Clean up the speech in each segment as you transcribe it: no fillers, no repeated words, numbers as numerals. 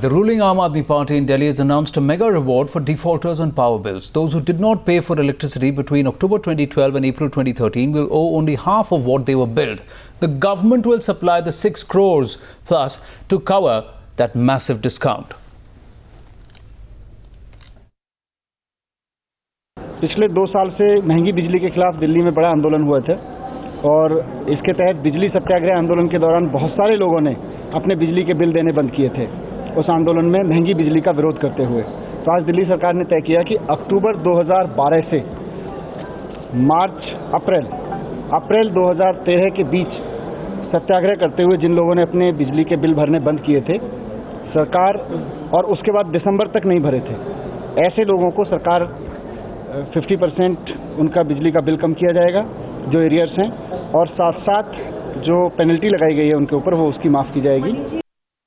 The ruling Aam Aadmi Party in Delhi has announced a mega reward for defaulters on power bills. Those who did not pay for electricity between October 2012 and April 2013 will owe only half of what they were billed. The government will supply the 6 crores plus to cover that massive discount. पिछले 2 साल से महंगी बिजली के खिलाफ दिल्ली में बड़ा आंदोलन हुआ था और इसके तहत बिजली सत्याग्रह आंदोलन के दौरान बहुत सारे लोगों ने अपने बिजली के बिल देने बंद किए थे उस आंदोलन में महंगी बिजली का विरोध करते हुए। तो आज दिल्ली सरकार ने तय किया कि अक्टूबर 2012 से अप्रैल 2013 के बीच सत्याग्रह करते हुए जिन लोगों ने अपने बिजली के बिल भरने बंद किए थे सरकार, और उसके बाद दिसंबर तक नहीं भरे थे, ऐसे लोगों को सरकार 50% उनका बिजली का बिल कम किया जाएगा जो एरियर्स हैं, और साथ साथ जो पेनल्टी लगाई गई है उनके ऊपर वो उसकी माफ़ की जाएगी।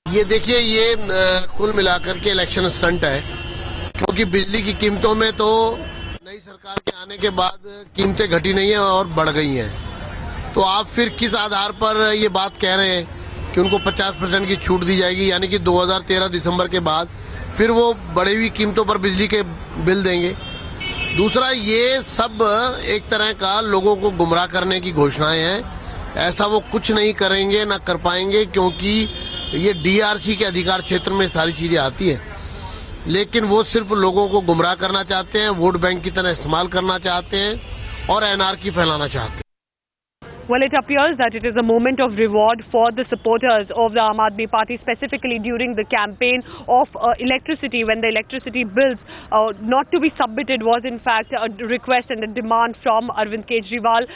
ये देखिए, ये कुल मिलाकर के इलेक्शन स्टंट है, क्योंकि बिजली की कीमतों में तो नई सरकार के आने के बाद कीमतें घटी नहीं है और बढ़ गई हैं। तो आप फिर किस आधार पर ये बात कह रहे हैं कि उनको 50% की छूट दी जाएगी, यानी कि 2013 दिसंबर के बाद फिर वो बढ़ी हुई कीमतों पर बिजली के बिल देंगे। दूसरा, ये सब एक तरह का लोगों को गुमराह करने की घोषणाएं हैं। ऐसा वो कुछ नहीं करेंगे, ना कर पाएंगे, क्योंकि ये डीआरसी के अधिकार क्षेत्र में सारी चीजें आती हैं। लेकिन वो सिर्फ लोगों को गुमराह करना चाहते हैं, वोट बैंक की तरह इस्तेमाल करना चाहते हैं और एनार्की फैलाना चाहते हैं। Well, it appears that it is a moment of reward for the supporters of the Aam Aadmi Party, specifically during the campaign of electricity, when the electricity bills not to be submitted was in fact a request and a demand from Arvind Kejriwal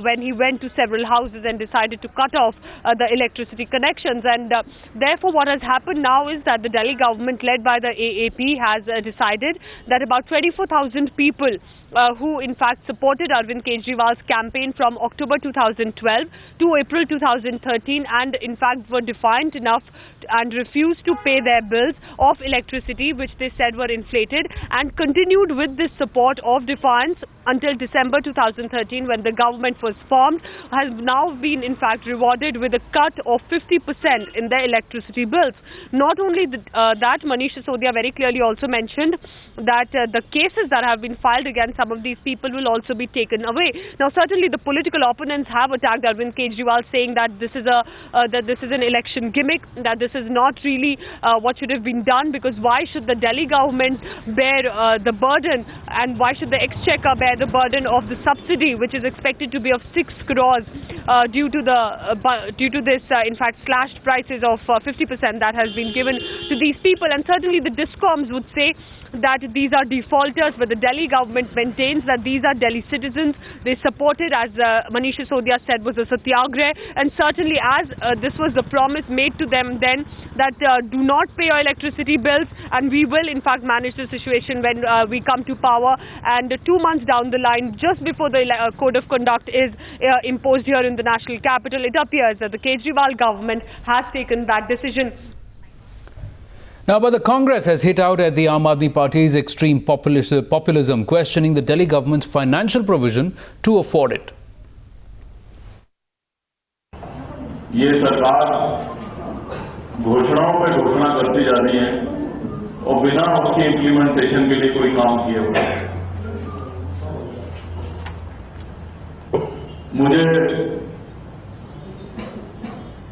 when he went to several houses and decided to cut off the electricity connections. And therefore what has happened now is that the Delhi government, led by the AAP, has decided that about 24,000 people who in fact supported Arvind Kejriwal's campaign from October 2012 to April 2013 and in fact were defiant enough and refused to pay their bills of electricity, which they said were inflated, and continued with this support of defiance until December 2013, when the government was formed, has now been in fact rewarded with a cut of 50% in their electricity bills. Not only that, Manish Sisodia very clearly also mentioned that the cases that have been filed against some of these people will also be taken away. Now certainly the political opponents have attacked Arvind Kejriwal, saying that this is an election gimmick, that this is not really what should have been done, because why should the Delhi government bear the burden, and why should the exchequer bear the burden of the subsidy, which is expected to be of 6 crores due to this in fact slashed prices of 50% that has been given to these people. And certainly the DISCOMs would say that these are defaulters, but the Delhi government maintains that these are Delhi citizens. They supported, as Manish Sisodia said, was a satyagrah, and certainly as this was the promise made to them then, that do not pay your electricity bills and we will in fact manage the situation when we come to power. And 2 months down the line, just before the code of conduct is imposed here in the national capital, it appears that the Kejriwal government has taken that decision. Now, but the Congress has hit out at the Aam Aadmi Party's extreme populism, questioning the Delhi government's financial provision to afford it. ये सरकार घोषणाओं पे घोषणा करती जा रही है और बिना उसकी इम्प्लीमेंटेशन के लिए कोई काम किए हुए हैं। मुझे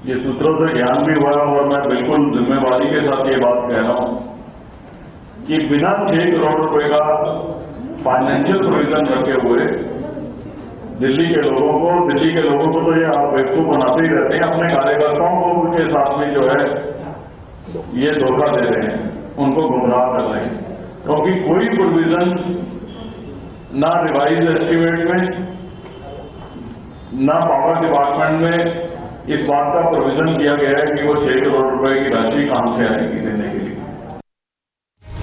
ये सूत्रों से ज्ञान भी हुआ और मैं बिल्कुल जिम्मेवारी के साथ ये बात कह रहा हूं कि बिना 6 करोड़ रुपए का फाइनेंशियल प्रोविजन रखे हुए दिल्ली के लोगों को तो ये आप बेवकूफ बनाते ही रहते हैं, अपने कार्यकर्ताओं को उनके साथ में जो है ये धोखा दे रहे हैं, उनको गुमराह कर रहे हैं, क्योंकि कोई प्रोविजन ना रिवाइज एस्टीमेट में ना पावर डिपार्टमेंट में इस बात का प्रोविजन किया गया है कि वो 6 करोड़ रुपए की राशि कहां से आएगी देने के लिए।